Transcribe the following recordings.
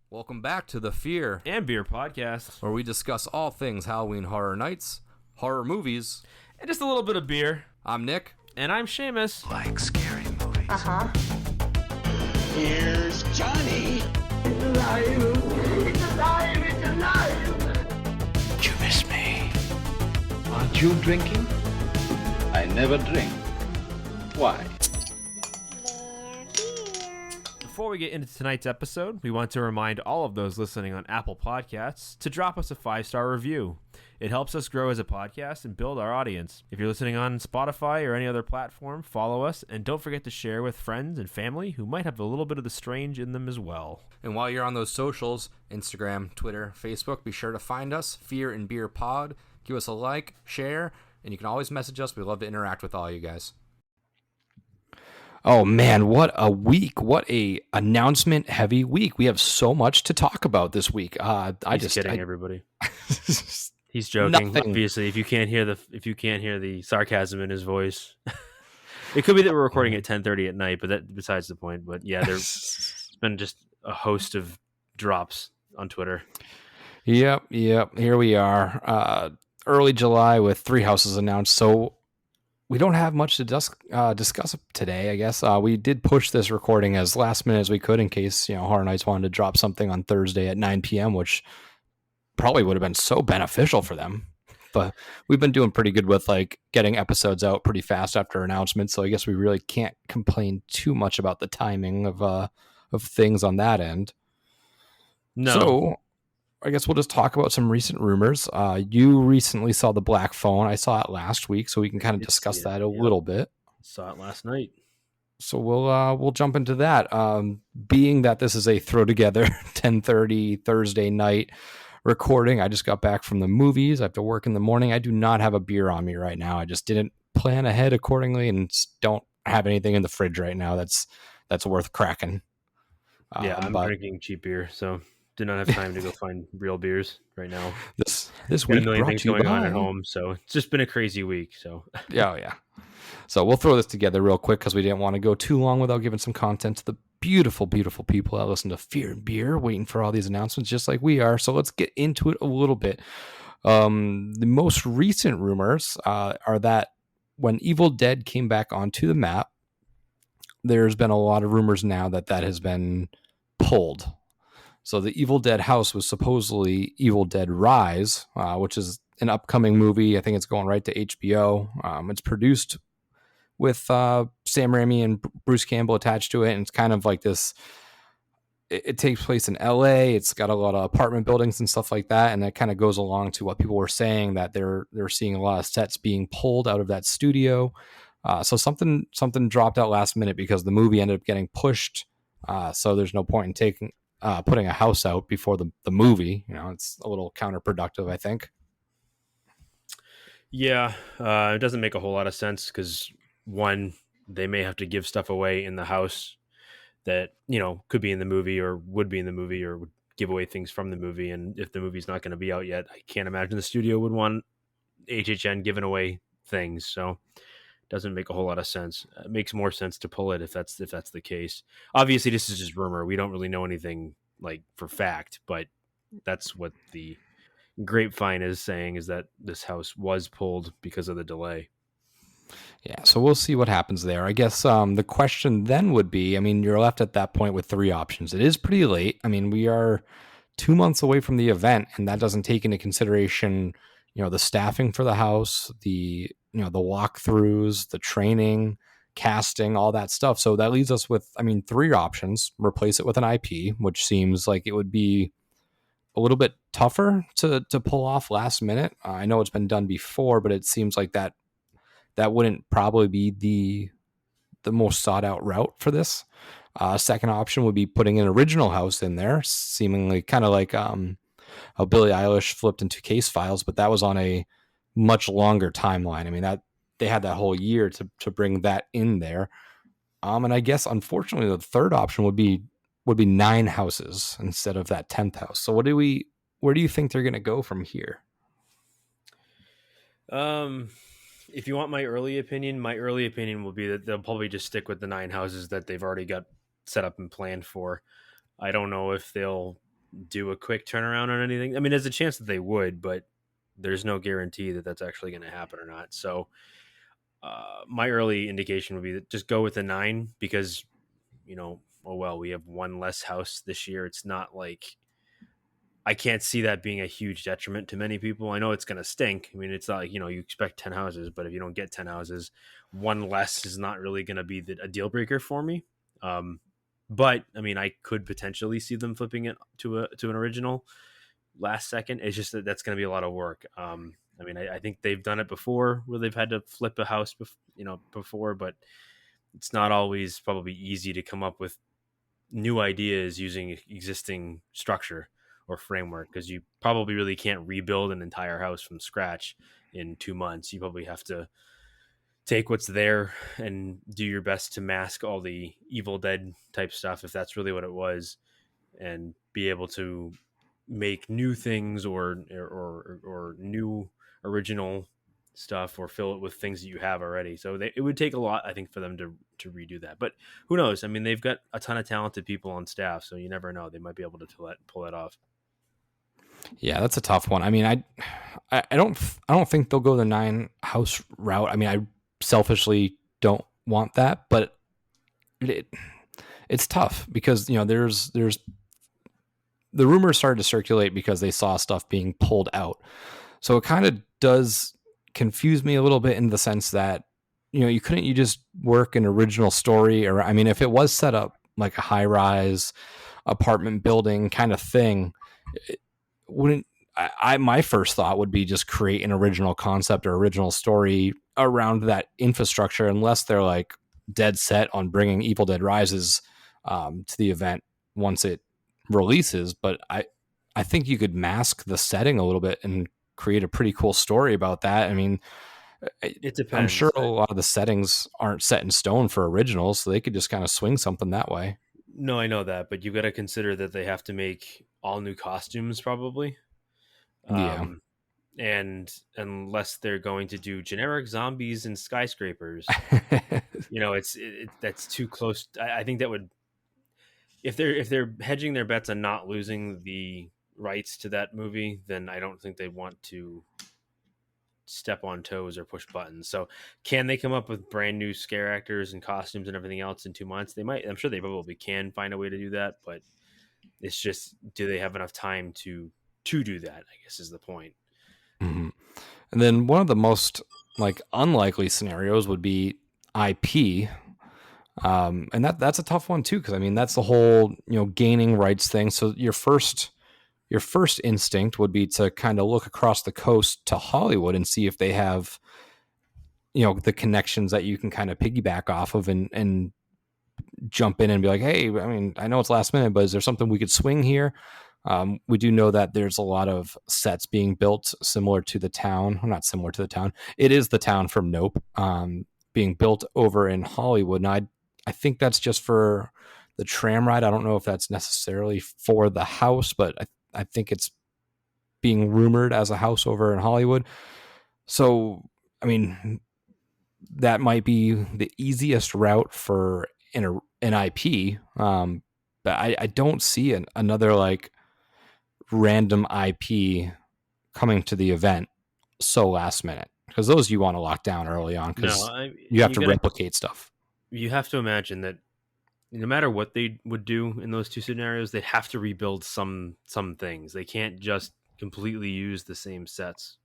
Welcome back to the Fear and Beer podcast, where we discuss all things Halloween Horror Nights, horror movies, and just a little bit of beer. I'm Nick. And I'm Shamus. Like scary movies. Uh-huh. Here's Johnny. It's alive. It's alive. It's alive. Did you miss me? Aren't you drinking? I never drink. Why? Before we get into tonight's episode, we want to remind all of those listening on Apple Podcasts to drop us a 5-star review. It helps us grow as a podcast and build our audience. If you're listening on Spotify or any other platform, follow us, and don't forget to share with friends and family who might have a little bit of the strange in them as well. And while you're on those socials, Instagram, Twitter, Facebook, be sure to find us, Fear and Beer Pod. Give us a like, share, and you can always message us. We love to interact with all you guys. Oh man, what a week. What a announcement heavy week. We have so much to talk about this week. He's kidding everybody. He's joking. Nothing. Obviously, if you can't hear the sarcasm in his voice. It could be that we're recording at 10:30 at night, but that besides the point. But yeah, there's been just a host of drops on Twitter. Yep. Here we are. Early July with 3 houses announced. So we don't have much to discuss today, I guess. We did push this recording as last minute as we could in case, Horror Nights wanted to drop something on Thursday at 9 p.m., which probably would have been so beneficial for them. But we've been doing pretty good with getting episodes out pretty fast after announcements, so I guess we really can't complain too much about the timing of things on that end. No. So I guess we'll just talk about some recent rumors. You recently saw The Black Phone. I saw it last week, so we can kind of discuss that a little bit. Saw it last night. So we'll jump into that. Being that this is a throw together 10:30 Thursday night recording, I just got back from the movies. I have to work in the morning. I do not have a beer on me right now. I just didn't plan ahead accordingly and don't have anything in the fridge right now that's worth cracking. I'm drinking cheap beer, so did not have time to go find real beers right now. This week a million brought things to you going on by- at home, so it's just been a crazy week. So Yeah. So we'll throw this together real quick because we didn't want to go too long without giving some content to the beautiful, beautiful people that listen to Fear and Beer, waiting for all these announcements just like we are. So let's get into it a little bit. The most recent rumors are that when Evil Dead came back onto the map, there's been a lot of rumors now that has been pulled. So the Evil Dead house was supposedly Evil Dead Rise, which is an upcoming movie. I think it's going right to HBO. It's produced with Sam Raimi and Bruce Campbell attached to it, and it's kind of like this. It takes place in LA. It's got a lot of apartment buildings and stuff like that, and that kind of goes along to what people were saying, that they're seeing a lot of sets being pulled out of that studio. So something dropped out last minute because the movie ended up getting pushed. So there's no point in putting a house out before the movie. It's a little counterproductive, I think. yeah, it doesn't make a whole lot of sense because one, they may have to give stuff away in the house that could be in the movie or would be in the movie or would give away things from the movie. And if the movie's not going to be out yet, I can't imagine the studio would want HHN giving away things. So it doesn't make a whole lot of sense. It makes more sense to pull it if that's the case. Obviously, this is just rumor. We don't really know anything for fact, but that's what the grapevine is saying, is that this house was pulled because of the delay. Yeah, so we'll see what happens there. I guess the question then would be, you're left at that point with 3 options. It is pretty late. We are 2 months away from the event, and that doesn't take into consideration, the staffing for the house, the walkthroughs, the training, casting, all that stuff. So that leaves us with, 3 options. Replace it with an IP, which seems like it would be a little bit tougher to pull off last minute. I know it's been done before, but it seems like that wouldn't probably be the most sought out route for this. Second option would be putting an original house in there, seemingly kind of like how Billie Eilish flipped into Case Files, but that was on a much longer timeline. That they had that whole year to bring that in there. And I guess unfortunately the third option would be 9 houses instead of that 10th house. So where do you think they're going to go from here? If you want my early opinion will be that they'll probably just stick with the 9 houses that they've already got set up and planned for. I don't know if they'll do a quick turnaround on anything. I mean, there's a chance that they would, but there's no guarantee that that's actually going to happen or not. So my early indication would be that just go with the 9 because, oh well, we have one less house this year. It's not like I can't see that being a huge detriment to many people. I know it's going to stink. I mean, it's not like, you expect 10 houses, but if you don't get 10 houses, one less is not really going to be a deal breaker for me. But I mean, I could potentially see them flipping it to an original last second. It's just that's going to be a lot of work. I mean, I think they've done it before where they've had to flip a house, before, but it's not always probably easy to come up with new ideas using existing structure or framework, because you probably really can't rebuild an entire house from scratch in 2 months. You probably have to take what's there and do your best to mask all the Evil Dead type stuff, if that's really what it was, and be able to make new things or new original stuff, or fill it with things that you have already. So it would take a lot, I think, for them to redo that. But who knows? I mean, they've got a ton of talented people on staff, so you never know. They might be able to pull that off. Yeah, that's a tough one. I mean, I don't think they'll go the 9 house route. I mean, I selfishly don't want that, but it's tough because there's the rumors started to circulate because they saw stuff being pulled out. So it kind of does confuse me a little bit in the sense that you just work an original story, or I mean, if it was set up like a high-rise apartment building kind of thing, wouldn't my first thought would be just create an original concept or original story around that infrastructure, unless they're like dead set on bringing Evil Dead Rises to the event once it releases. But I think you could mask the setting a little bit and create a pretty cool story about that. I mean, it depends. I'm sure a lot of the settings aren't set in stone for originals, so they could just kind of swing something that way. No, I know that, but you've got to consider that they have to make all new costumes probably. Yeah. And unless they're going to do generic zombies and skyscrapers, that's too close. I think that would, if they're hedging their bets on not losing the rights to that movie, then I don't think they want to step on toes or push buttons. So can they come up with brand new scare actors and costumes and everything else in 2 months? They might. I'm sure they probably can find a way to do that, but it's just, do they have enough time to do that, I guess, is the point. Mm-hmm. And then one of the most unlikely scenarios would be IP. And that's a tough one too, because I mean, that's the whole gaining rights thing. So your first instinct would be to kind of look across the coast to Hollywood and see if they have the connections that you can kind of piggyback off of and jump in and be like, hey, I mean, I know it's last minute, but is there something we could swing here? We do know that there's a lot of sets being built similar to the town. Well, not similar to the town. It is the town from Nope, being built over in Hollywood. And I think that's just for the tram ride. I don't know if that's necessarily for the house, but I think it's being rumored as a house over in Hollywood. So, I mean, that might be the easiest route for an IP. But I don't see another random IP coming to the event so last minute, because those you want to lock down early on, because you have to replicate stuff. You have to imagine that no matter what they would do in those two scenarios, they'd have to rebuild some things. They can't just completely use the same sets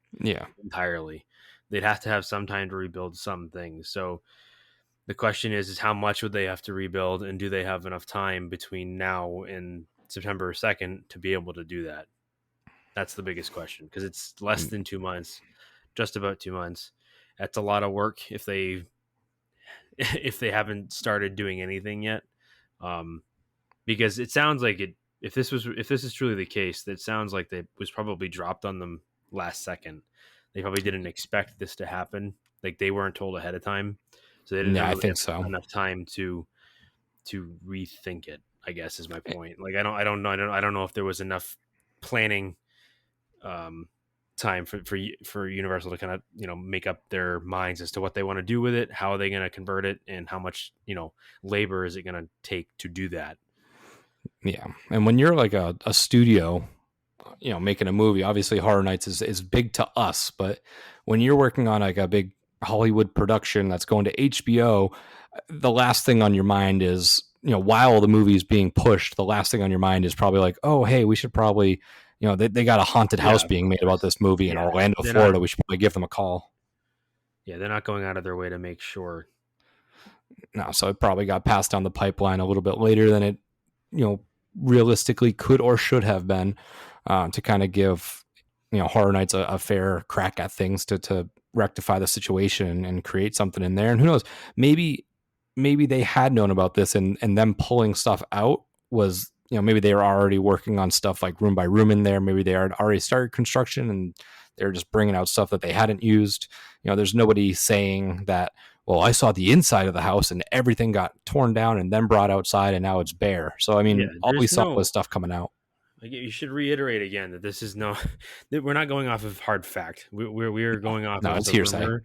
entirely. They'd have to have some time to rebuild some things. So the question is how much would they have to rebuild, and do they have enough time between now and September 2nd to be able to do that? That's the biggest question, because it's less than 2 months, just about 2 months. That's a lot of work if they haven't started doing anything yet. Because it sounds like it. If this is truly the case, that sounds like it was probably dropped on them last second. They probably didn't expect this to happen. Like, they weren't told ahead of time, so they didn't have enough time to rethink it, I guess, is my point. Like, I don't know if there was enough planning time for Universal to kind of make up their minds as to what they want to do with it, how are they going to convert it, and how much labor is it going to take to do that. Yeah. And when you're like a studio, making a movie, obviously Horror Nights is big to us, but when you're working on like a big Hollywood production that's going to HBO, the last thing on your mind is, while the movie is being pushed, the last thing on your mind is probably like, oh, hey, we should probably, they got a haunted Yeah, house of being made about course. this movie in Yeah, Orlando, they're not. Florida. We should probably give them a call. Yeah, they're not going out of their way to make sure. No, so it probably got passed down the pipeline a little bit later than it, realistically could or should have been, to kind of give, Horror Nights a fair crack at things to rectify the situation and create something in there. And who knows, maybe they had known about this, and them pulling stuff out was, maybe they were already working on stuff like room by room in there. Maybe they had already started construction and they're just bringing out stuff that they hadn't used. There's nobody saying that, well, I saw the inside of the house and everything got torn down and then brought outside and now it's bare. So, I Yeah, mean, all we saw was stuff coming out. Like, you should reiterate again that this is that we're not going off of hard fact. We're going off of it's the hearsay rumor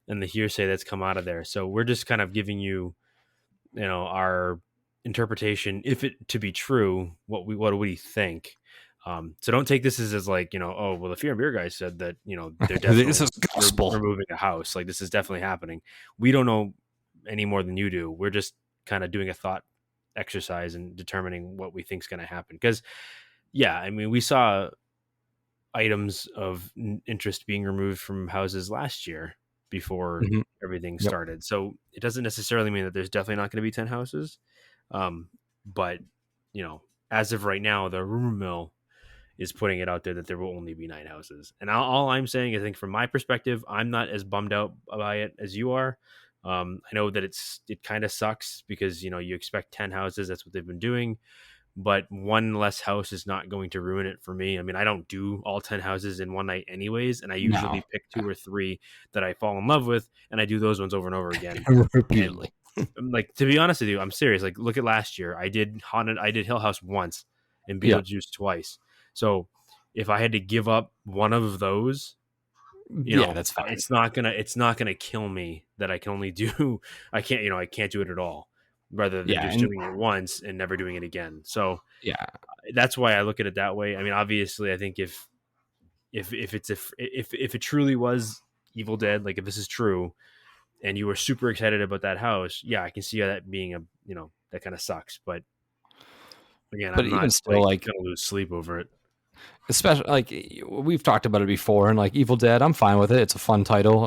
and the hearsay that's come out of there. So we're just kind of giving you, our interpretation, if it to be true, what we think. So don't take this as like, oh, well, the Fear and Beer guy said that, they're definitely This is gospel. removing a house. Like, this is definitely happening. We don't know any more than you do. We're just kind of doing a thought exercise and determining what we think is going to happen. Because, yeah, I mean, we saw items of interest being removed from houses last year before Mhm. everything Yep. started. So it doesn't necessarily mean that there's definitely not going to be 10 houses. But, as of right now, the rumor mill is putting it out there that there will only be 9 houses. And all I'm saying is, I think from my perspective, I'm not as bummed out by it as you are. I know that it kind of sucks because, you expect 10 houses. That's what they've been doing. But one less house is not going to ruin it for me. I mean, I don't do all 10 houses in one night anyways. And I usually pick 2 or 3 that I fall in love with. And I do those ones over and over again. Repeatedly. Like, to be honest with you, I'm serious. Like, look at last year. I did Hill House once and Yeah. Beetlejuice twice. So if I had to give up one of those, that's fine. It's not gonna kill me that I can only do. I can't do it at all. Rather than just doing it once and never doing it again. So yeah, that's why I look at it that way. I mean, obviously, I think if it truly was Evil Dead, like if this is true, and you were super excited about that house, yeah, I can see how that being that kind of sucks. But again, I'm even not still, like, gonna lose sleep over it. especially like we've talked about it before, and like Evil Dead, I'm fine with it. It's a fun title.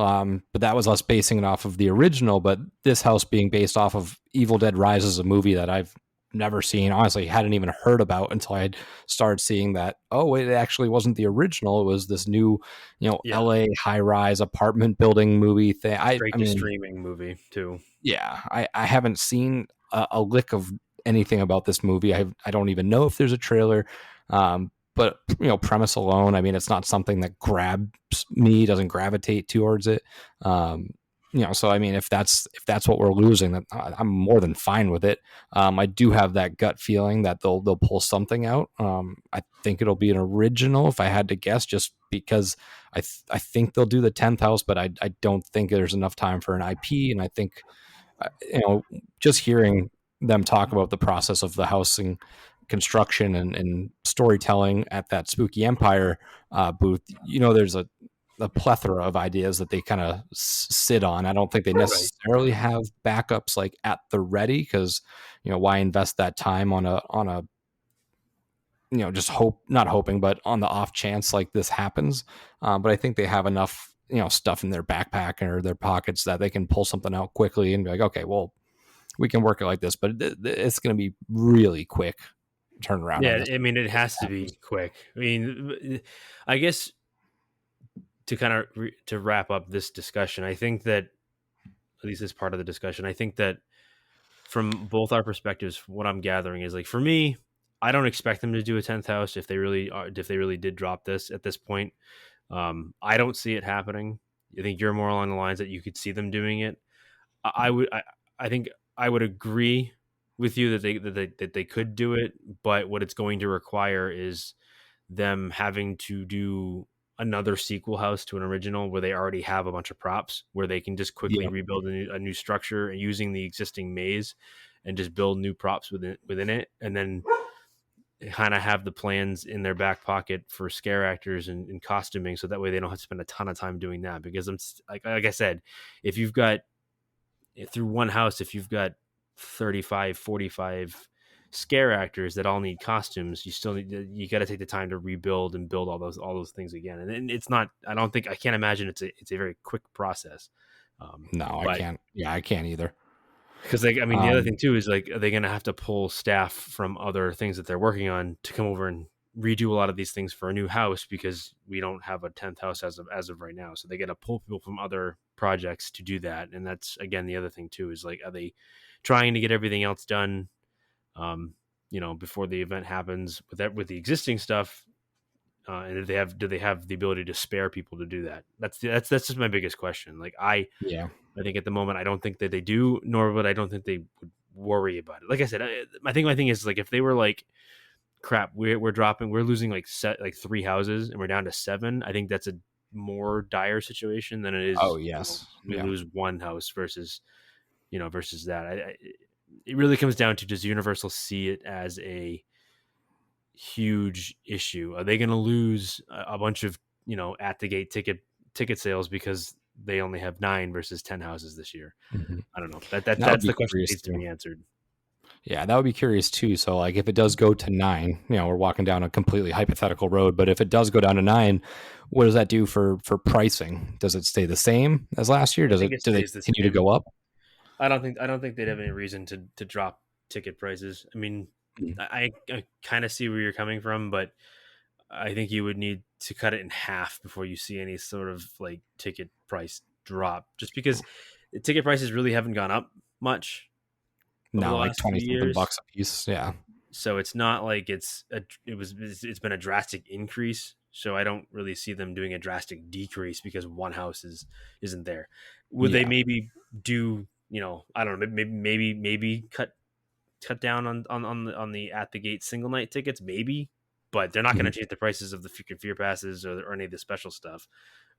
But that was us basing it off of the original. But this house being based off of Evil Dead Rises, a movie that I've never seen, honestly, hadn't even heard about until I had started seeing that. Oh, it actually wasn't the original. It was this new, LA high rise apartment building movie thing. I mean, streaming movie too. Yeah, I haven't seen a lick of anything about this movie. I don't even know if there's a trailer. But premise alone, I mean, it's not something that grabs me, doesn't gravitate towards it. So I mean, if that's what we're losing, then I'm more than fine with it. I do have that gut feeling that they'll pull something out. I think it'll be an original, if I had to guess, just because I think they'll do the 10th house, but I don't think there's enough time for an IP, and I think just hearing them talk about the process of the housing construction and storytelling at that Spooky Empire booth, there's a plethora of ideas that they kind of sit on. I don't think they necessarily have backups like at the ready, because why invest that time on a just not hoping, but on the off chance like this happens. But I think they have enough stuff in their backpack or their pockets that they can pull something out quickly and be like, okay, well, we can work it like this, but it's going to be really quick turnaround. Yeah, I mean, it has to be quick. I mean, I guess to kind of to wrap up this discussion, I think that, at least as part of the discussion, I think that from both our perspectives, what I'm gathering is, like, for me, I don't expect them to do a 10th house if they really did drop this at this point. I don't see it happening. I think you're more along the lines that you could see them doing it. I think I would agree with you that they could do it, but what it's going to require is them having to do another sequel house to an original where they already have a bunch of props, where they can just quickly rebuild a new structure and using the existing maze and just build new props within it, and then kind of have the plans in their back pocket for scare actors and costuming, so that way they don't have to spend a ton of time doing that. Because like I said, if you've got through one house, if you've got 35, 45 scare actors that all need costumes, you got to take the time to rebuild and build all those things again. And it's not, I can't imagine it's a very quick process. No, I can't. Yeah, I can't either. Because the other thing too is, like, are they going to have to pull staff from other things that they're working on to come over and redo a lot of these things for a new house, because we don't have a 10th house as of right now. So they got to pull people from other projects to do that. And that's, again, the other thing too, is like, are they trying to get everything else done, before the event happens with the existing stuff? And do they have the ability to spare people to do that? That's just my biggest question. Like, I think at the moment, I don't think that they do, nor would I don't think they would worry about it. Like I said, my thing is, like, if they were like, crap, we're losing like 3 houses and we're down to 7, I think that's a more dire situation than it is. Oh yes, we lose one house versus that. It really comes down to, does Universal see it as a huge issue? Are they going to lose a bunch of at the gate ticket sales because they only have 9 versus 10 houses this year? Mm-hmm. I don't know. That's the question that needs to be answered. Yeah, that would be curious too. So, like, if it does go to 9, we're walking down a completely hypothetical road, but if it does go down to 9, what does that do for pricing? Does it stay the same as last year? Do they continue to go up? I don't think they'd have any reason to drop ticket prices. I mean, I kind of see where you're coming from, but I think you would need to cut it in half before you see any sort of like ticket price drop, just because the ticket prices really haven't gone up much. No, like 20-something bucks a piece. Yeah. So it's not like it's been a drastic increase. So I don't really see them doing a drastic decrease because one house isn't there. Would they maybe do, I don't know, maybe cut down on the at the gate single night tickets, maybe, but they're not going to change the prices of the Fear Passes or any of the special stuff.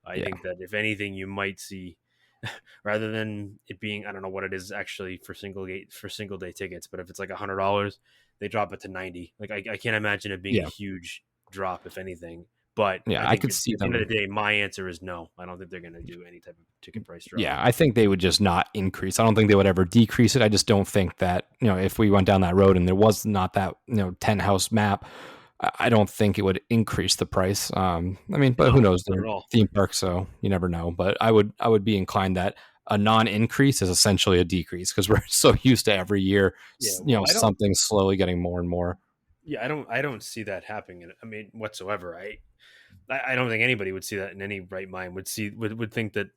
I think that if anything, you might see, rather than it being, I don't know what it is actually for single day tickets, but if it's like $100, they drop it to 90. Like, I can't imagine it being a huge drop, if anything. But I could see at the end of the day, my answer is no. I don't think they're going to do any type of ticket price drop. Yeah, I think they would just not increase. I don't think they would ever decrease it. I just don't think that, if we went down that road and there was not that, 10 house map, I don't think it would increase the price. But who knows? They're theme park, so you never know. But I would be inclined that a non-increase is essentially a decrease, because we're so used to every year, something slowly getting more and more. Yeah, I don't see that happening. Whatsoever. I don't think anybody would see that in any right mind. Would think that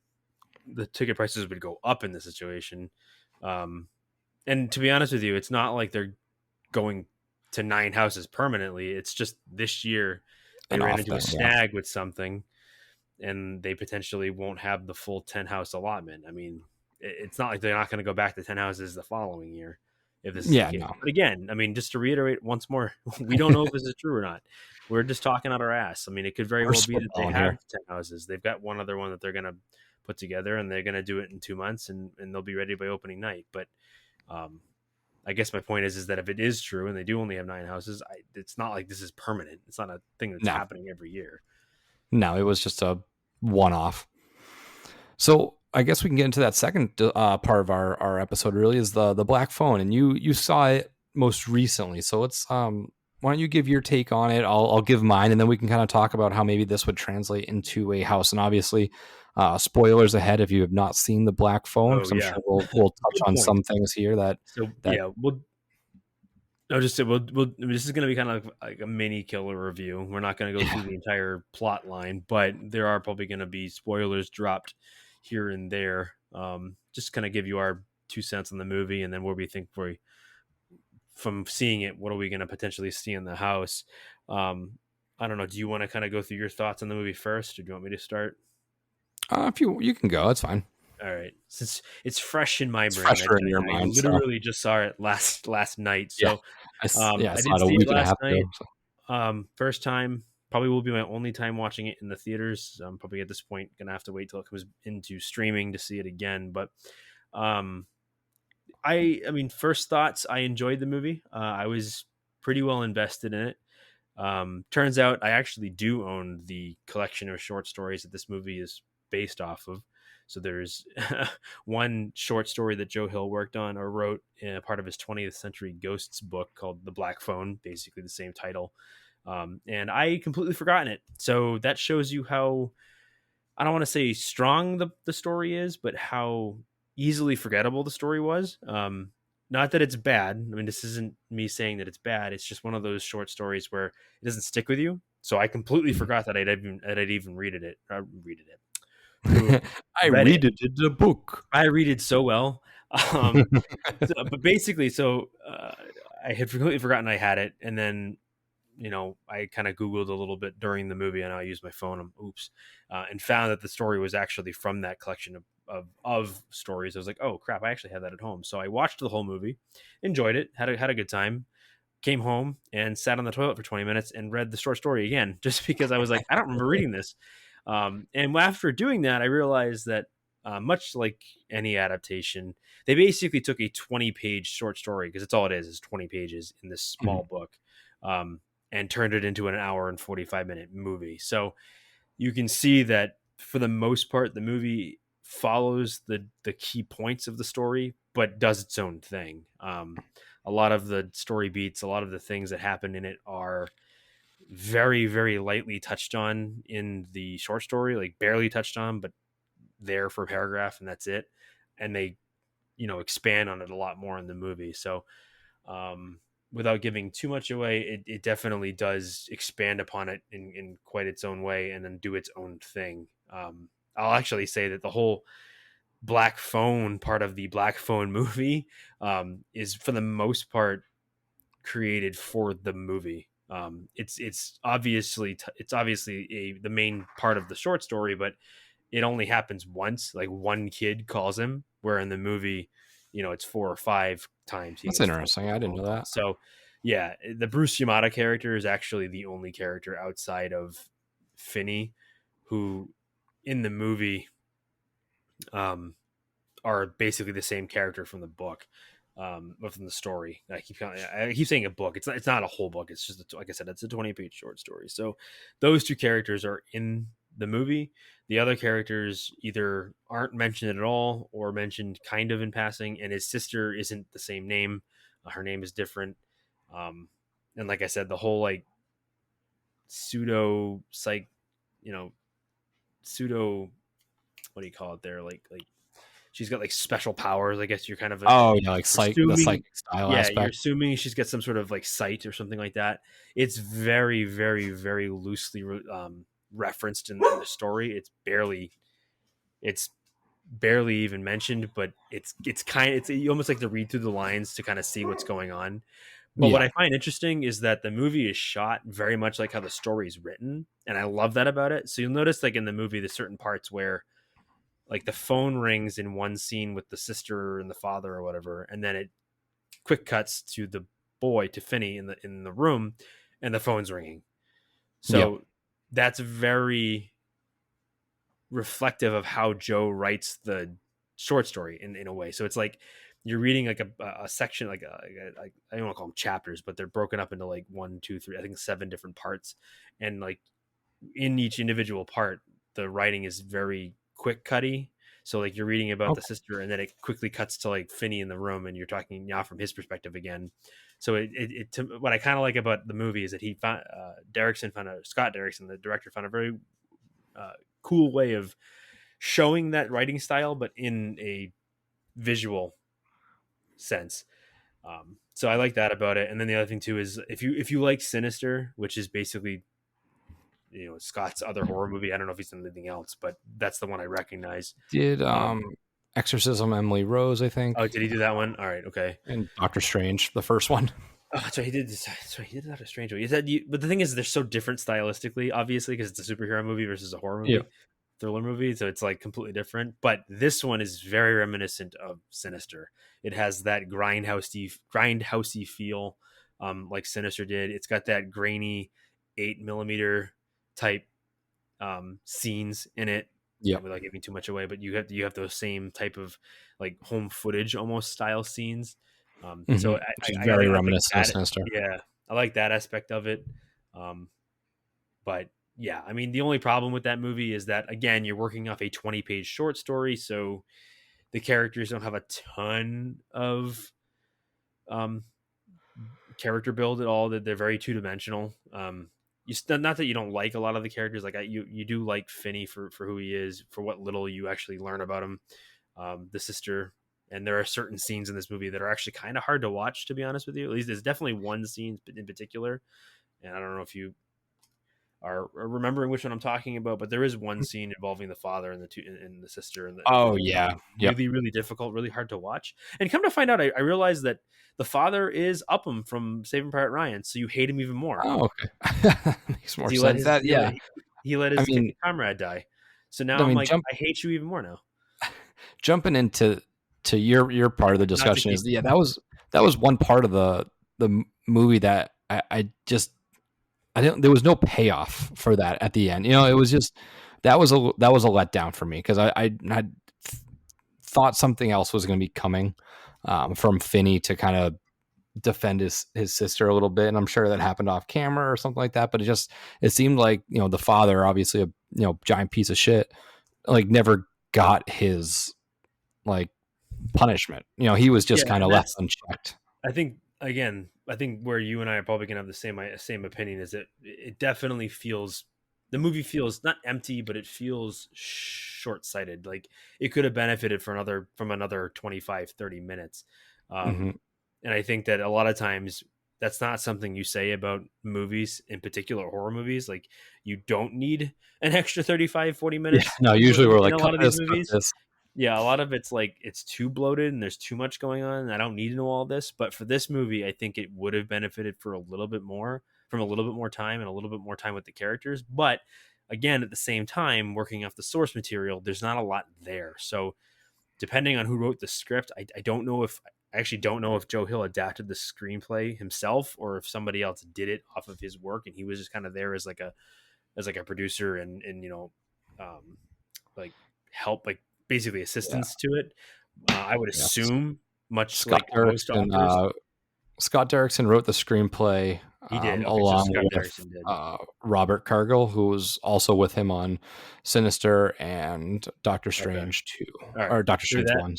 the ticket prices would go up in this situation. And to be honest with you, it's not like they're going to 9 houses permanently. It's just this year they ran into a snag with something, and they potentially won't have the full 10 house allotment. I mean, it's not like they're not going to go back to 10 houses the following year if this is the case. No. But again, just to reiterate once more, we don't know if this is true or not. We're just talking out our ass. It could very well be that they have 10 houses. They've got one other one that they're going to put together, and they're going to do it in 2 months, and they'll be ready by opening night. But I guess my point is that if it is true and they do only have 9 houses, it's not like this is permanent. It's not a thing that's happening every year. No, it was just a one-off. So I guess we can get into that second part of our episode, really, is the Black Phone. And you saw it most recently. So let's why don't you give your take on it? I'll give mine, and then we can kind of talk about how maybe this would translate into a house. And obviously, spoilers ahead if you have not seen the Black Phone. I'm sure we'll touch on some things here this is going to be kind of like a mini killer review. We're not going to go through the entire plot line, but there are probably going to be spoilers dropped here and there. Just kind of give you our 2 cents on the movie, and then what we think from seeing it, what are we going to potentially see in the house? I don't know. Do you want to kind of go through your thoughts on the movie first, or do you want me to start? If you can go, that's fine. All right, since it's fresh in my brain, fresher in your mind. I literally just saw it last night. So I saw it a week and a half ago. First time, probably will be my only time watching it in the theaters. I'm probably at this point gonna have to wait till it comes into streaming to see it again. But I I mean, first thoughts, I enjoyed the movie. I was pretty well invested in it. Turns out I actually do own the collection of short stories that this movie is based off of. So there's one short story that Joe Hill worked on or wrote in a part of his 20th Century Ghosts book called The Black Phone, basically the same title. And I completely forgotten it. So that shows you how, I don't want to say strong the story is, but how easily forgettable the story was. Not that it's bad. I mean, this isn't me saying that it's bad. It's just one of those short stories where it doesn't stick with you. So I completely forgot that I'd even read it. Ooh, I read read it. it in the book. I read it so well. Um, but basically, I had completely forgotten I had it, and then I kind of Googled a little bit during the movie, and I used my phone. And found that the story was actually from that collection of stories. I was like, oh crap, I actually had that at home. So I watched the whole movie, enjoyed it, had a good time. Came home and sat on the toilet for 20 minutes and read the short story again, just because I was like, I don't remember reading this. And after doing that, I realized that much like any adaptation, they basically took a 20-page short story, because it's all it is 20 pages in this small book, and turned it into an hour and 45-minute movie. So you can see that for the most part, the movie follows the key points of the story, but does its own thing. A lot of the story beats, a lot of the things that happen in it are very, very lightly touched on in the short story, like barely touched on, but there for a paragraph, and that's it. And they, expand on it a lot more in the movie. So, without giving too much away, it definitely does expand upon it in quite its own way, and then do its own thing. I'll actually say that the whole Black Phone part of the Black Phone movie is for the most part created for the movie. It's obviously the main part of the short story, but it only happens once. Like one kid calls him, where in the movie, it's 4 or 5 times. That's interesting. I didn't know that. So, yeah, the Bruce Yamada character is actually the only character outside of Finney who, in the movie, are basically the same character from the book, or from the story. I keep saying a book. It's not a whole book. It's just like I said, it's a 20-page short story. So those 2 characters are in the movie. The other characters either aren't mentioned at all or mentioned kind of in passing, and his sister isn't the same name. Her name is different. And like I said, the whole like pseudo psych, pseudo, what do you call it there? Like she's got like special powers. I guess you're kind of like the psychic style yeah, aspect. you're assuming she's got some sort of like sight or something like that. It's very, very, very loosely referenced in the story. It's barely even mentioned, but it's you almost like to read through the lines to kind of see what's going on. But what I find interesting is that the movie is shot very much like how the story is written, and I love that about it. So you'll notice, like in the movie, there's certain parts where, like, the phone rings in one scene with the sister and the father or whatever, and then it quick cuts to the boy, to Finney, in the room, and the phone's ringing. So that's very reflective of how Joe writes the short story in a way. So it's like you're reading like a section, like I don't want to call them chapters, but they're broken up into like 1, 2, 3, I think 7 different parts. And like in each individual part, the writing is very quick cutty. So like you're reading about the sister, and then it quickly cuts to like Finney in the room, and you're talking now from his perspective again. So what I kind of like about the movie is that Scott Derrickson, the director, found a very cool way of showing that writing style, but in a visual sense. So I like that about it. And then the other thing too is if you like Sinister, which is basically Scott's other horror movie. I don't know if he's done anything else, but that's the one I recognize. Did Exorcism Emily Rose, I think. Oh, did he do that one? All right, okay. And Doctor Strange, the first one. Oh, so he did this. So he did Doctor Strange. But the thing is, they're so different stylistically, obviously, because it's a superhero movie versus a horror movie, thriller movie. So it's like completely different. But this one is very reminiscent of Sinister. It has that grindhousey feel, like Sinister did. It's got that grainy 8mm type scenes in it. Yep. without giving too much away, but you have those same type of like home footage almost style scenes. So Which is I very like reminiscent of that. Sinister. Yeah, I like that aspect of it. But yeah, I mean, the only problem with that movie is that again, you're working off a 20-page short story, so the characters don't have a ton of um, character build at all. That they're very two dimensional. Not that you don't like a lot of the characters. Like you do like Finney for who he is, for what little you actually learn about him. The sister, and there are certain scenes in this movie that are actually kind of hard to watch. To be honest with you, at least there's definitely one scene in particular, and I don't know if you are remembering which one I'm talking about, but there is one scene involving the father and the sister, and Oh it's yeah. Yep. really really difficult, really hard to watch. And come to find out, I realized that the father is Upham from Saving Private Ryan, so you hate him even more Oh, okay. Makes more because sense. That yeah. he let I his mean, comrade die. So now I'm like, I hate you even more now. jumping into your part of the Not to discussion keep is that was one part of the movie that I just I didn't there was no payoff for that at the end. You know, it was just that was a letdown for me because I had thought something else was going to be coming from Finney to kind of defend his sister a little bit, and I'm sure that happened off camera or something like that. But it seemed like, you know, the father, obviously a, you know, giant piece of shit, like never got his like punishment. You know, he was just yeah, kind and of left that's unchecked. I think again, I think where you and I are probably gonna have the same opinion is that it definitely feels the movie feels not empty, but it feels short sighted. Like it could have benefited from another 25, 30 minutes. Hmm. And I think that a lot of times that's not something you say about movies, in particular horror movies. Like you don't need an extra 35, 40 Yeah, minutes no, usually we're in like, a cut lot of these this, cut movies. this. Yeah, a lot of it's like it's too bloated and there's too much going on. And I don't need to know all this, but for this movie, I think it would have benefited for a little bit more from a little bit more time and a little bit more time with the characters. But again, at the same time, working off the source material, there's not a lot there. So depending on who wrote the script, I don't know if I actually don't know if Joe Hill adapted the screenplay himself or if somebody else did it off of his work and he was just kind of there as like a producer and you know like help, like basically Yeah, assistance to it. I would yeah. assume, much Scott like most Derrickson, authors, Scott Derrickson wrote the screenplay he did. Okay, so along Scott with Derrickson did. Robert Cargill, who was also with him on Sinister and Doctor Okay, Strange 2, all right. or Doctor So Strange that 1.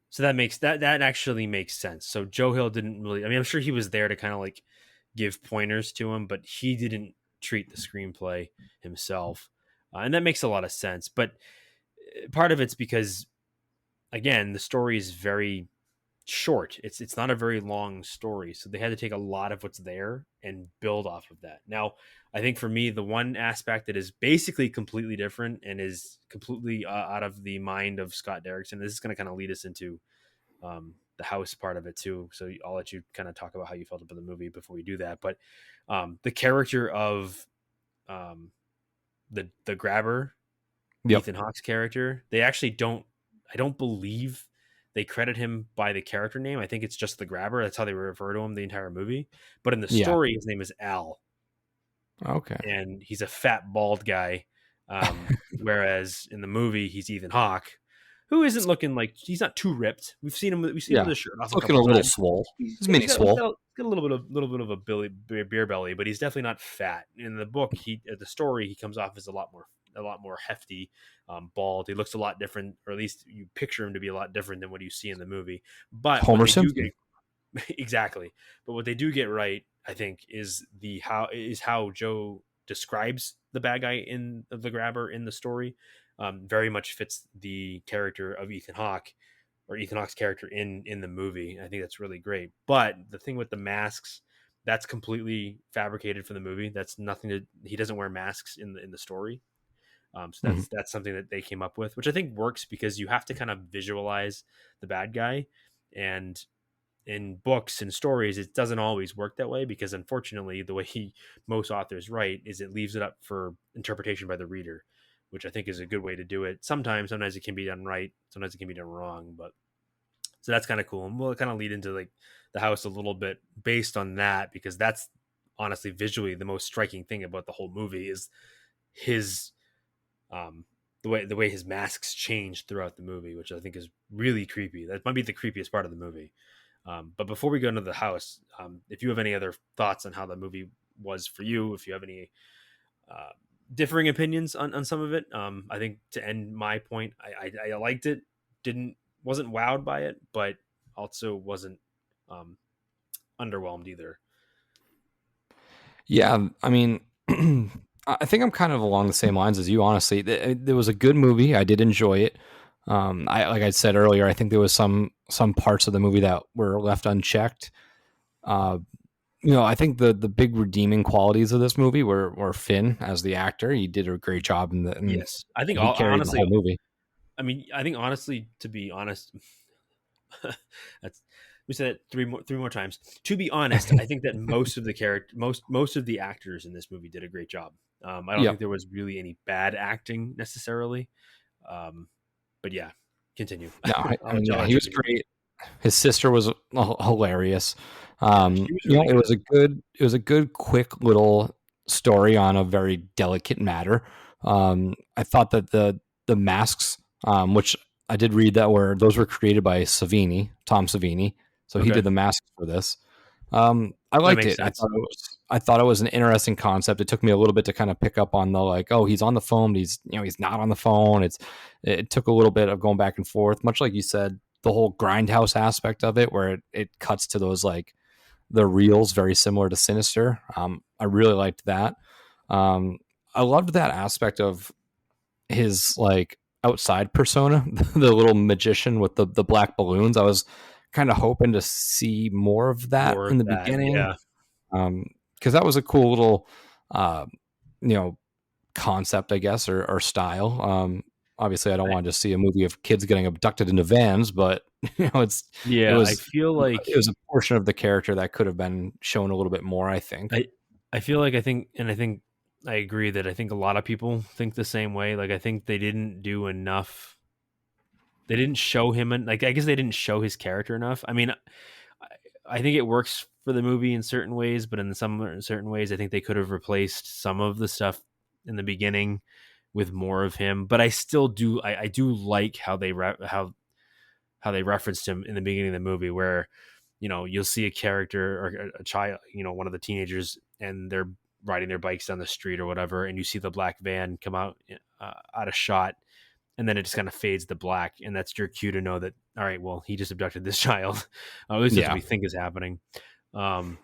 so that makes that actually makes sense. So Joe Hill didn't really. I mean, I'm sure he was there to kind of like give pointers to him, but he didn't treat the screenplay himself, and that makes a lot of sense. But part of it's because again, the story is very short. It's not a very long story, so they had to take a lot of what's there and build off of that. Now, I think for me, the one aspect that is basically completely different and is completely out of the mind of Scott Derrickson. This is going to kind of lead us into the house part of it too. So I'll let you kind of talk about how you felt about the movie before we do that. But the character of the grabber, Yep. Ethan Hawke's character, they actually don't. I don't believe they credit him by the character name. I think it's just the grabber. That's how they refer to him the entire movie. But in the Yeah. story, his name is Al, Okay. and he's a fat bald guy. Whereas in the movie, he's Ethan Hawke, who isn't looking like he's not too ripped. We've seen him with Yeah. a shirt off It's a looking couple a little times. swole. He's He's mini he's swole. got a little bit of a beer belly, but he's definitely not fat. In the book, the story, he comes off as a lot more hefty, bald. He looks a lot different, or at least you picture him to be a lot different than what you see in the movie. But Homer what they do Simpson. get exactly, but what they do get right, I think, is how Joe describes the bad guy in the grabber in the story. Very much fits the character of Ethan Hawke, or Ethan Hawke's character in the movie. I think that's really great. But the thing with the masks, that's completely fabricated for the movie. That's nothing to. He doesn't wear masks in the story. So Mhm. that's something that they came up with, which I think works because you have to kind of visualize the bad guy, and in books and stories, it doesn't always work that way because unfortunately, the way most authors write is it leaves it up for interpretation by the reader, which I think is a good way to do it. Sometimes it can be done right, sometimes it can be done wrong, but so that's kind of cool. And we'll kind of lead into like the house a little bit based on that because that's honestly visually the most striking thing about the whole movie is his the the way his masks change throughout the movie, which I think is really creepy. That might be the creepiest part of the movie. But before we go into the house, if you have any other thoughts on how the movie was for you, if you have any uh, differing opinions on some of it, I think to end my point, I liked it. Wasn't wowed by it, but also wasn't um, underwhelmed either. Yeah, I mean, I think I'm kind of along the same lines as you. Honestly, there was a good movie. I did enjoy it. I like I said earlier, I think there was some parts of the movie that were left unchecked. Uh, I think the big redeeming qualities of this movie were Finn as the actor. He did a great job and Yes, I think he carried the honestly, whole movie. I mean, I think honestly, to be honest, that's we said it three more times. To be honest, I think that most of the most of the actors in this movie did a great job. I don't Yeah. think there was really any bad acting necessarily. But yeah, continue. No, I'll let he you was continue. great. His sister was hilarious. Yeah, she was really It good. was a good, quick little story on a very delicate matter. I thought that the masks, which I did read those were created by Tom Savini, so he Okay, did the masks for this. I that liked makes it. sense. I thought it was an interesting concept. It took me a little bit to kind of pick up on the like, oh, he's on the phone, but he's not on the phone. It took a little bit of going back and forth, much like you said, the whole grindhouse aspect of it, where it cuts to those like the reels, very similar to Sinister. I really liked that. Um, I loved that aspect of his like outside persona, the little magician with the black balloons. I was kind of hoping to see more of that More in of the that, beginning, yeah. because that was a cool little, uh, you know, concept, I guess, or style. Obviously, I don't want to just see a movie of kids getting abducted into vans, but it Yeah, I was feel like it was a portion of the character that could have been shown a little bit more. I think. I I feel like I think I agree that I think a lot of people think the same way. Like I think they didn't do enough. They didn't show him like I guess they didn't show his character enough. I mean, I think it works for the movie in certain ways, but in some certain ways, I think they could have replaced some of the stuff in the beginning with more of him. But I still do. I do like how how they referenced him in the beginning of the movie, where you'll see a character or a child, one of the teenagers, and they're riding their bikes down the street or whatever, and you see the black van come out of shot, and then it just kind of fades to black, and that's your cue to know that all right, well, he just abducted this child. At least that's what Yeah, we think is happening. Um,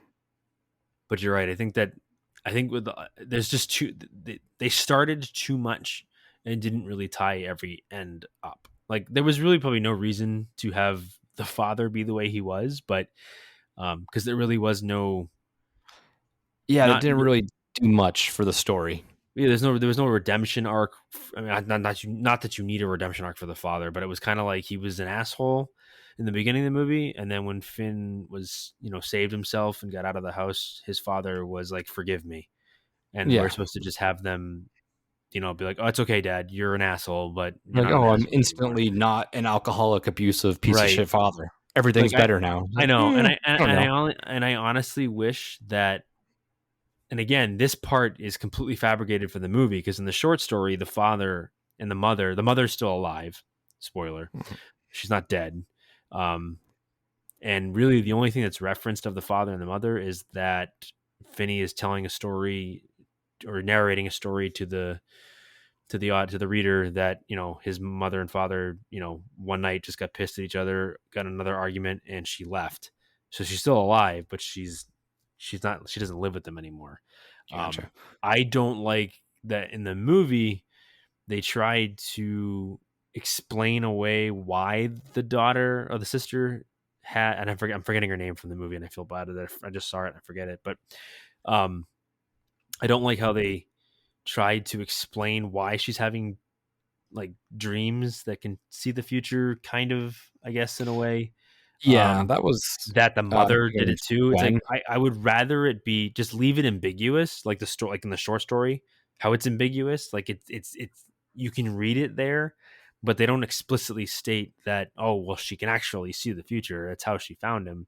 but you're right. I think with there's just they started too much and didn't really tie every end up. Like there was really probably no reason to have the father be the way he was, but because there really was no yeah, it not didn't really do much for the story. yeah, there was no redemption arc. I mean, not that you need a redemption arc for the father, but it was kind of like he was an asshole in the beginning of the movie, and then when Finn was saved himself and got out of the house, his father was like, "Forgive me," and we're Yeah, supposed to just have them, be like, "Oh, it's okay, Dad. You're an asshole, but you're like, not an oh, I'm asshole anymore." instantly not an alcoholic, abusive piece of Right? shit father. Like Everything's better now. I Like, know, and I don't know. I honestly wish that. And again, this part is completely fabricated for the movie because in the short story, the father and the mother's still alive. Spoiler, she's not dead. Um, and really, the only thing that's referenced of the father and the mother is that Finney is telling a story or narrating a story to the reader that his mother and father one night just got pissed at each other, got in another argument, and she left. So she's still alive, but she doesn't live with them anymore. Gotcha. I don't like that in the movie they tried to explain away why the daughter or the sister had, and I'm forgetting her name from the movie, and I feel bad that I just saw it and I forget it, but um, I don't like how they tried to explain why she's having like dreams that can see the future, kind of, I guess, in a way. Yeah, that was. That the I mother think it did was it too. It's like Gwen. I would rather it be just leave it ambiguous, like the story, like in the short story, how it's ambiguous. Like it's you can read it there, but they don't explicitly state that. Oh well, she can actually see the future. That's how she found him.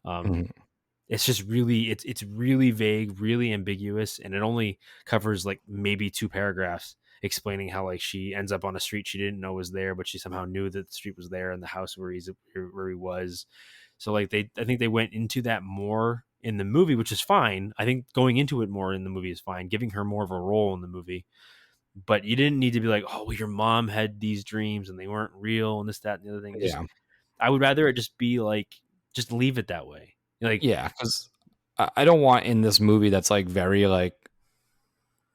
Um, Mhm. it's just really it's really vague, really ambiguous, and it only covers like maybe two paragraphs. explaining how like she ends up on a street she didn't know was there, but she somehow knew that the street was there and the house where he was. So like I think they went into that more in the movie, which is fine. I think going into it more in the movie is fine, giving her more of a role in the movie. But you didn't need to be like, oh, well, your mom had these dreams and they weren't real and this, that, and the other thing. Just, Yeah. I would rather it just be like, just leave it that way. Like, Yeah, because I don't want in this movie that's like very like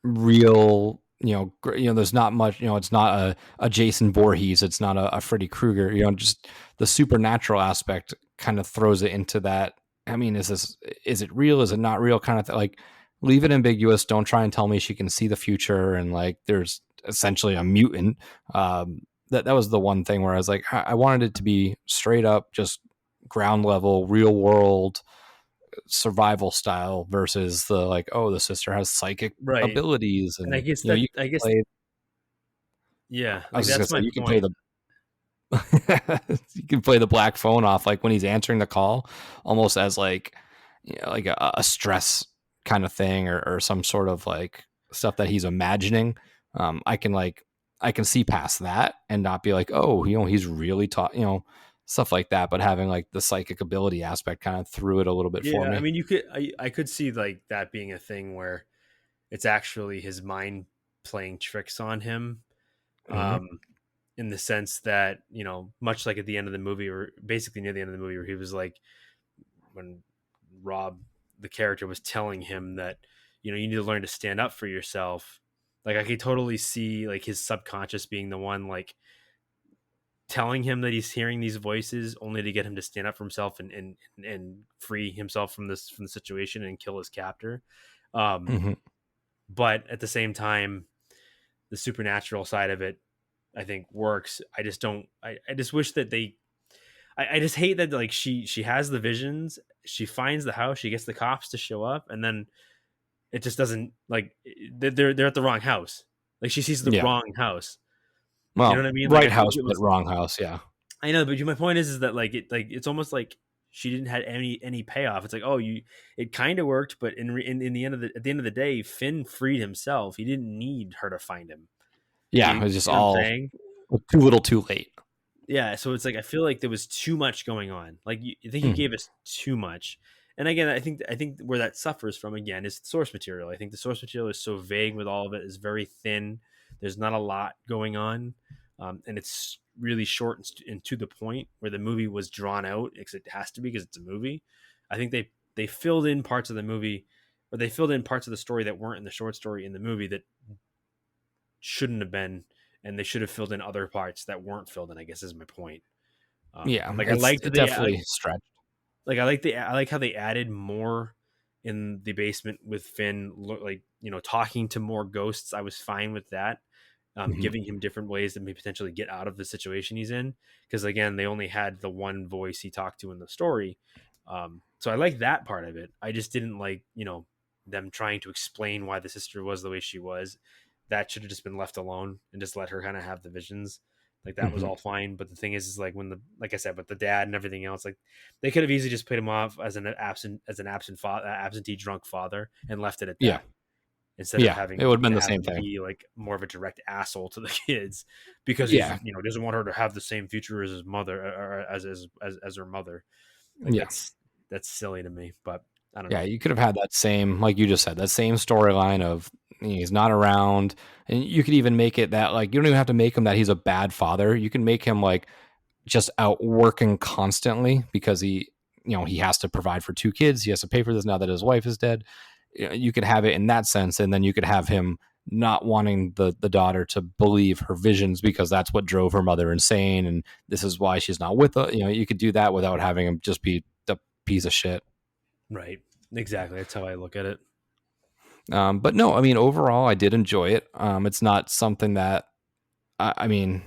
real, there's not much, it's not a Jason Voorhees, it's not a Freddy Krueger, just the supernatural aspect kind of throws it into that. I mean, is it real? Is it not real? Kind of like leave it ambiguous. Don't try and tell me she can see the future and like there's essentially a mutant. That was the one thing where I was like, I wanted it to be straight up, just ground level, real world survival style versus the like, oh, the sister has psychic right. abilities, and I guess yeah, I was like, just that's gonna say, my you can point. play the you can play the black phone off like when he's answering the call almost as like like a stress kind of thing or some sort of like stuff that he's imagining. I can see past that and not be like, oh, he's really taught, stuff like that, but having like the psychic ability aspect kind of threw it a little bit for me. I mean, I could see like that being a thing where it's actually his mind playing tricks on him. Mhm. In the sense that, much like at the end of the movie, or basically near the end of the movie, where he was like, when Rob, the character, was telling him that, you need to learn to stand up for yourself. Like, I could totally see like his subconscious being the one like telling him that he's hearing these voices only to get him to stand up for himself and free himself from the situation and kill his captor. Mhm. But at the same time, the supernatural side of it, I think, works. I just don't. I just wish that I just hate that like she has the visions, she finds the house, she gets the cops to show up, and then it just doesn't like they're at the wrong house. Like she sees the Yeah. wrong house. Well, You know what I mean? right Like I feel house, like it but was. wrong house. Yeah. I know, but my point is that like it's almost like she didn't have any payoff. It's like, oh, it kind of worked, but in the end of at the end of the day, Finn freed himself. He didn't need her to find him. Yeah. You It was just see what I'm all saying? too little too late. Yeah, so it's like I feel like there was too much going on. Like I think you Mhm. gave us too much. And again, I think where that suffers from again is the source material. I think the source material is so vague with all of it, is very thin. There's not a lot going on, and it's really short and to the point. Where the movie was drawn out, because it has to be because it's a movie. I think they filled in parts of the movie, or they filled in parts of the story that weren't in the short story in the movie that shouldn't have been, and they should have filled in other parts that weren't filled in, I guess is my point. Yeah. Like I liked It the definitely stretched. like I like how they added more in the basement with Finn, like talking to more ghosts. I was fine with that. Mhm. Giving him different ways to maybe potentially get out of the situation he's in, because again, they only had the one voice he talked to in the story. So I like that part of it. I just didn't like them trying to explain why the sister was the way she was. That should have just been left alone and just let her kind of have the visions. Like that was Mhm. all fine. But the thing is like when like I said, with the dad and everything else, like they could have easily just played him off as an absentee drunk father and left it at that. Yeah. Instead of having it would have been to the have same him thing. be like more of a direct asshole to the kids because Yeah. he's doesn't want her to have the same future as his mother or as her mother. Like Yeah. that's silly to me. But I don't Yeah, know. you could have had that same, like you just said, that same storyline of he's not around, and you could even make it that like you don't even have to make him that he's a bad father. You can make him like just out working constantly because he has to provide for two kids. He has to pay for this now that his wife is dead. You could have it in that sense, and then you could have him not wanting the daughter to believe her visions because that's what drove her mother insane, and this is why she's not with her. You could do that without having him just be the piece of shit. Right. Exactly. That's how I look at it. But no, I mean, overall, I did enjoy it. It's not something that, I mean,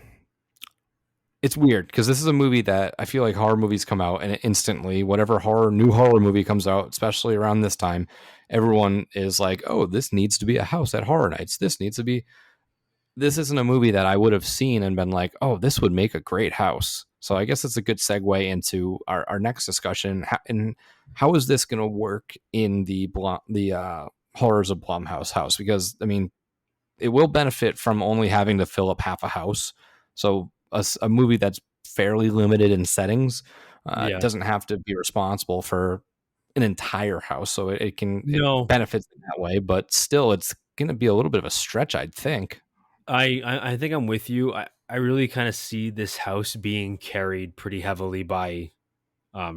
it's weird because this is a movie that I feel like horror movies come out and instantly, whatever new horror movie comes out, especially around this time, everyone is like, oh, this needs to be a house at Horror Nights. This isn't a movie that I would have seen and been like, oh, this would make a great house. So I guess it's a good segue into our next discussion. And how is this going to work in the horrors of Blumhouse house? Because I mean, it will benefit from only having to fill up half a house. So a movie that's fairly limited in settings Yeah. doesn't have to be responsible for an entire house. So it No, benefits in that way, but still, it's going to be a little bit of a stretch, I'd think. I think I'm with you. I really kind of see this house being carried pretty heavily by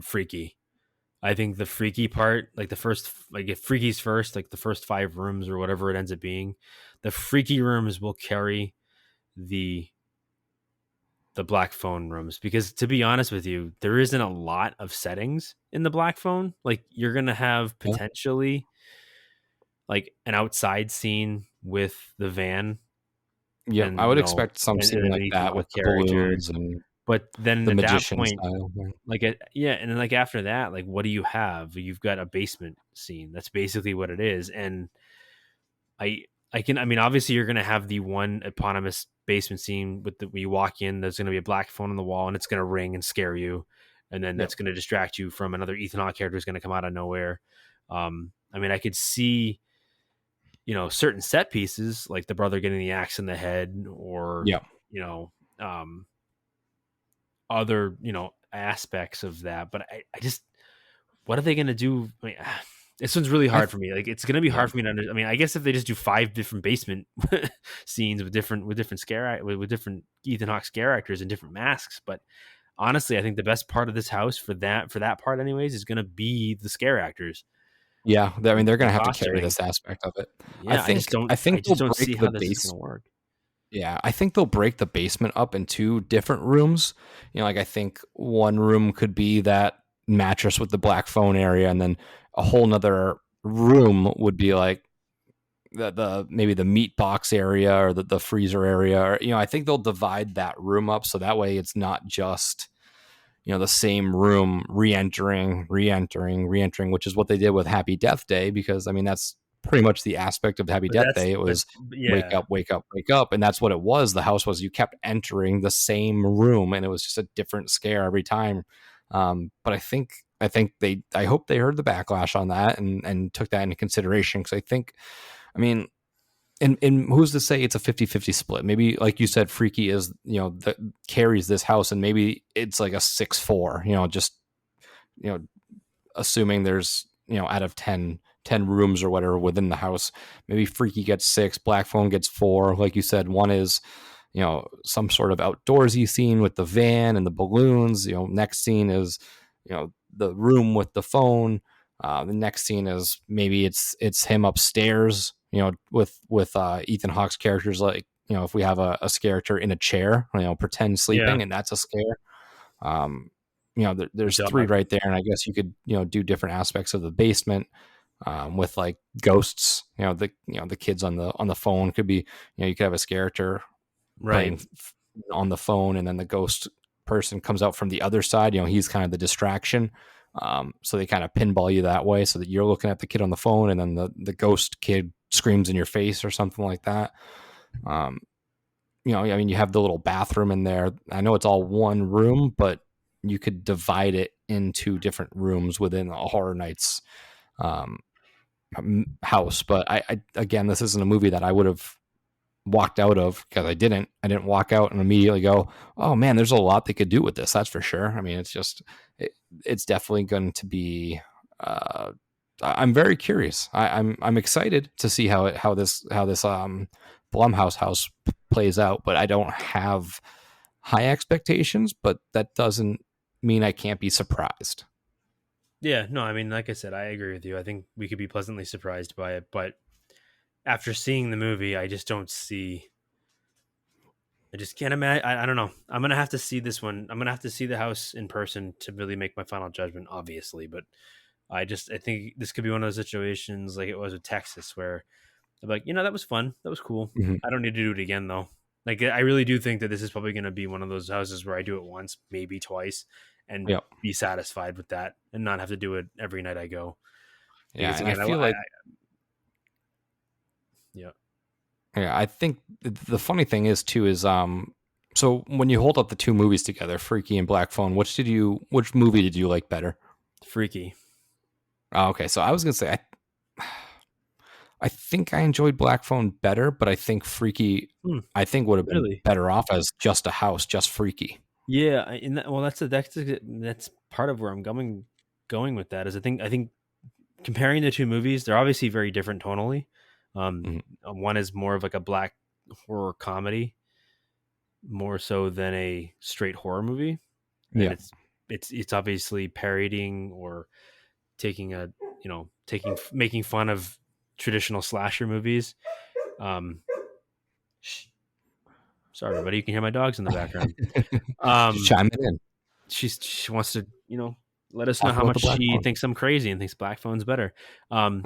Freaky. I think the Freaky part, like the first, like if Freaky's first, like the first 5 rooms or whatever it ends up being, the Freaky rooms will carry the black phone rooms, because to be honest with you, there isn't a lot of settings in the black phone. Like you're gonna have Yeah. potentially like an outside scene with the van, Yeah, and I would expect some scene and like an that Ethan with the character. balloons and But then the at that magician point, style. like yeah, and then like after that, like what do you have? You've got a basement scene. That's basically what it is. And I mean, obviously you're gonna have the one eponymous basement scene with where you walk in, there's gonna be a black phone on the wall and it's gonna ring and scare you, and then Yep. that's gonna distract you from another Ethan Hawke character who's gonna come out of nowhere. I mean, I could see, certain set pieces like the brother getting the axe in the head, or Yeah. you know, um, other aspects of that. But I just, what are they gonna do? I mean, this one's really hard for me. Like, it's gonna be Yeah. hard for me to I mean, I guess if they just do 5 different basement scenes with different with different Ethan Hawke scare actors and different masks. But honestly, I think the best part of this house for that part anyways is gonna be the scare actors. Yeah, I mean, they're And gonna have to carry costuming. this aspect of it. Yeah, I just don't They'll see break how the this is base. gonna work. Yeah, I think they'll break the basement up into different rooms. Like I think one room could be that mattress with the black phone area, and then a whole nother room would be like the maybe the meat box area or the freezer area. Or, I think they'll divide that room up so that way it's not just the same room re-entering, which is what they did with Happy Death Day, because I mean that's pretty much the aspect of Happy But Death Day. It was wake yeah. up, wake up, wake up, and that's what it was. The house was, you kept entering the same room, and it was just a different scare every time. But I hope they heard the backlash on that and took that into consideration, because I mean, and who's to say it's a 50-50 split? Maybe, like you said, Freaky is, that carries this house, and maybe it's like a 6-4, just, assuming there's, out of 10 rooms or whatever within the house, maybe Freaky gets 6, Black Phone gets 4. Like you said, one is, some sort of outdoorsy scene with the van and the balloons. Next scene is, the room with the phone. The next scene is maybe it's him upstairs, with Ethan Hawke's characters, like, if we have a character in a chair, pretend sleeping, Yeah. and that's a scare. There's Dog. 3 right there, and I guess you could do different aspects of the basement, with like ghosts. The kids on the phone could be, you could have a character playing on the phone, and then the ghost person comes out from the other side. He's kind of the distraction. So they kind of pinball you that way, so that you're looking at the kid on the phone, and then the ghost kid screams in your face or something like that. I mean, you have the little bathroom in there. I know it's all one room, but you could divide it into different rooms within a Horror Nights house. But I again, this isn't a movie that I would have walked out of, because I didn't walk out and immediately go, oh man, there's a lot they could do with this. That's for sure. I mean, it's definitely going to be, I'm very curious. I'm excited to see how this Blumhouse house plays out, but I don't have high expectations, but that doesn't mean I can't be surprised. Yeah, no, I mean, like I said, I agree with you. I think we could be pleasantly surprised by it, but after seeing the movie, I just can't imagine. I don't know. I'm going to have to see this one. I'm going to have to see the house in person to really make my final judgment, obviously. But I think this could be one of those situations like it was with Texas, where I'm like, that was fun. That was cool. Mm-hmm. I don't need to do it again, though. Like, I really do think that this is probably going to be one of those houses where I do it once, maybe twice, and be satisfied with that, and not have to do it every night I go. Because, again, I feel like, yeah. Yeah, I think the funny thing is too is so when you hold up the 2 movies together, Freaky and Black Phone, which movie did you like better? Freaky. Oh, okay, so I was gonna say I think I enjoyed Black Phone better, but I think Freaky, Hmm, I think would have been really? better off as just a house, just Freaky. Yeah, and well, that's part of where I'm going with that. Is I think comparing the two movies, they're obviously very different tonally. Mhm. One is more of like a black horror comedy, more so than a straight horror movie, and Yeah. it's obviously parodying or taking a making fun of traditional slasher movies. Um, sh- Sorry, everybody, you can hear my dogs in the background. Just Um, chiming in. she wants to let us know Talk how about much the Black she Phone. thinks I'm crazy and thinks Black Phone's better. Um,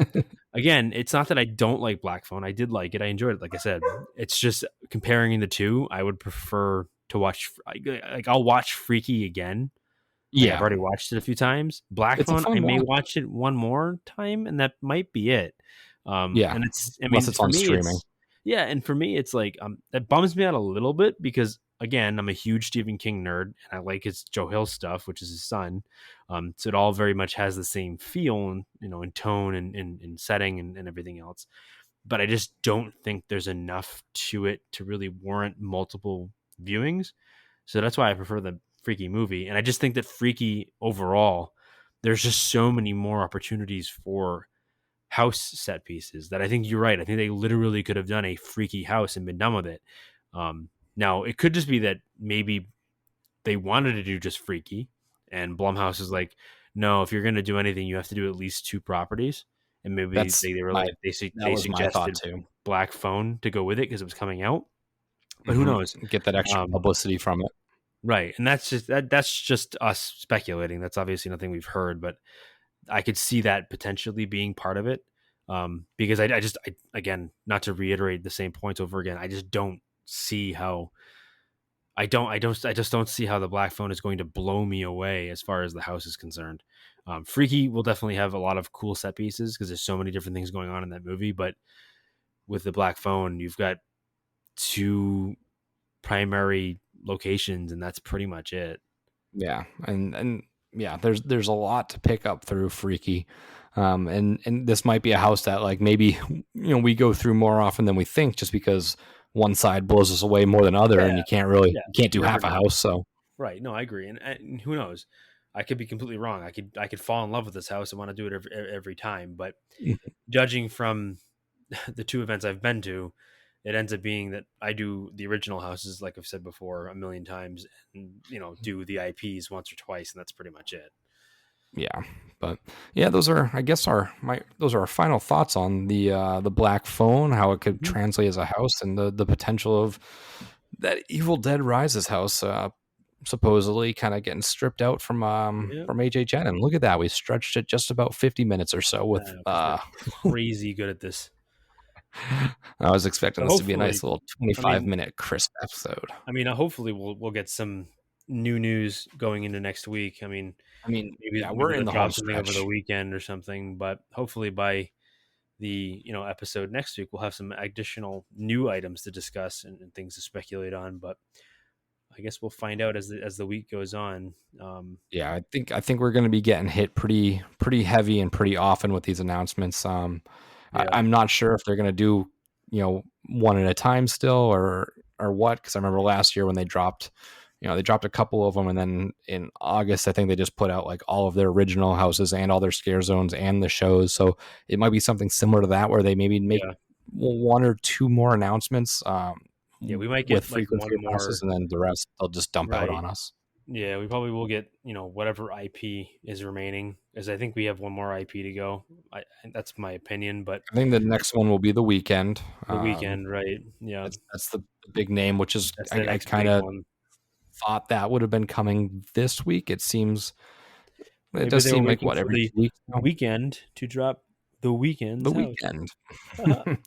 Again, it's not that I don't like Black Phone. I did like it. I enjoyed it. Like I said, it's just comparing the two. I would prefer to watch. Like I'll watch Freaky again. Like I've Yeah. already watched it a few times. Black It's a Phone, I fun may watch. watch it one more time, and that might be it. Yeah. And it's, I Unless mean, it's for on me, streaming. it's yeah, and for me, it's like that bums me out a little bit because again, I'm a huge Stephen King nerd, and I like his Joe Hill stuff, which is his son. So it all very much has the same feel, and in tone and setting and everything else. But I just don't think there's enough to it to really warrant multiple viewings. So that's why I prefer the Freaky movie. And I just think that Freaky overall, there's just so many more opportunities for house set pieces that I think you're right. I think they literally could have done a Freaky house and been done with it. Now, it could just be that maybe they wanted to do just Freaky, and Blumhouse is like, no, if you're going to do anything, you have to do at least two properties. And maybe That's they were my like, that they was my thought suggested too. Black Phone to go with it because it was coming out. But who Hmm. knows? Get that extra Um, publicity from it. Right, and that's just us speculating. That's obviously nothing we've heard, but I could see that potentially being part of it. Because again, not to reiterate the same points over again, I just don't see how I just don't see how the Black Phone is going to blow me away as far as the house is concerned. Freaky will definitely have a lot of cool set pieces because there's so many different things going on in that movie. But with the Black Phone, you've got two primary locations, and that's pretty much it. Yeah, and yeah, there's a lot to pick up through Freaky, and this might be a house that like maybe we go through more often than we think, just because one side blows us away more than other, and Yeah, you can't do you never half a know. house. So Right? No, I agree, and who knows? I could be completely wrong. I could fall in love with this house and want to do it every time. But judging from the two events I've been to, it ends up being that I do the original houses, like I've said before, a million times, and do the IPs once or twice, and that's pretty much it. yeah, but yeah, those are I guess those are our final thoughts on the Black Phone, how it could Mhm. translate as a house, and the potential of that Evil Dead Rises house. Supposedly kind of getting stripped out Yeah, from HHN, and look at that, we stretched it just about 50 minutes or so I with know because they're crazy good at this. I was expecting But this to be a nice hopefully, little I 25 mean, minute crisp episode. hopefully we'll get some new news going into next week. I mean, I mean, maybe yeah, we're maybe in they'll the home drop something over the stretch. weekend or something, but hopefully by the episode next week we'll have some additional new items to discuss and things to speculate on. But I guess we'll find out as the week goes on. Yeah, I think we're going to be getting hit pretty heavy and pretty often with these announcements. Yeah, I'm not sure if they're going to do one at a time still or what, because I remember last year when they dropped they dropped a couple of them, and then in August I think they just put out like all of their original houses and all their scare zones and the shows. So it might be something similar to that, where they maybe make yeah, one or two more announcements yeah. We might with get like frequency one of houses, more, and then the rest they'll just dump out right? on us. Yeah, we probably will get whatever IP is remaining, as I think we have one more IP to go. That's my opinion, but I think the next one will be the Weekend. the weekend, right? Yeah, That's the big name, which is that's the I next kind big of one. thought that would have been coming this week. It Maybe does they were seem like waiting what for every the 2 weeks now. weekend to drop the The weekend's house. Weekend.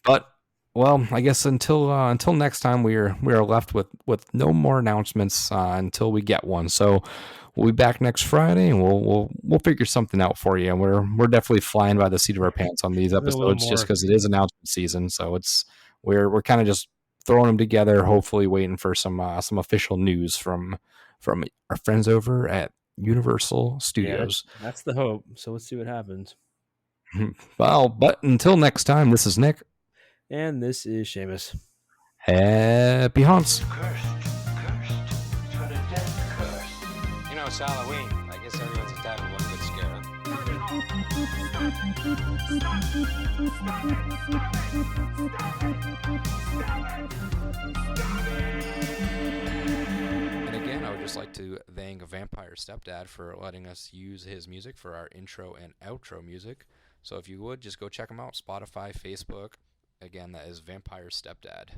But well, I guess until next time, we are left with no more announcements until we get one. So we'll be back next Friday, and we'll figure something out for you. And we're definitely flying by the seat of our pants on these A little episodes, just more, because it is announcement season. So we're kind of just throwing them together, hopefully waiting for some official news from our friends over at Universal yeah. Studios. That's the hope. So let's see what happens. Well, but until next time, this is Nick. And this is Shamus. Happy haunts. Cursed. It's got a death curse. You know, it's Halloween. I guess everyone's entitled to one good scare. And again, I would just like to thank Vampire Stepdad for letting us use his music for our intro and outro music. So if you would, just go check him out. Spotify, Facebook. Again, that is Vampire Stepdad.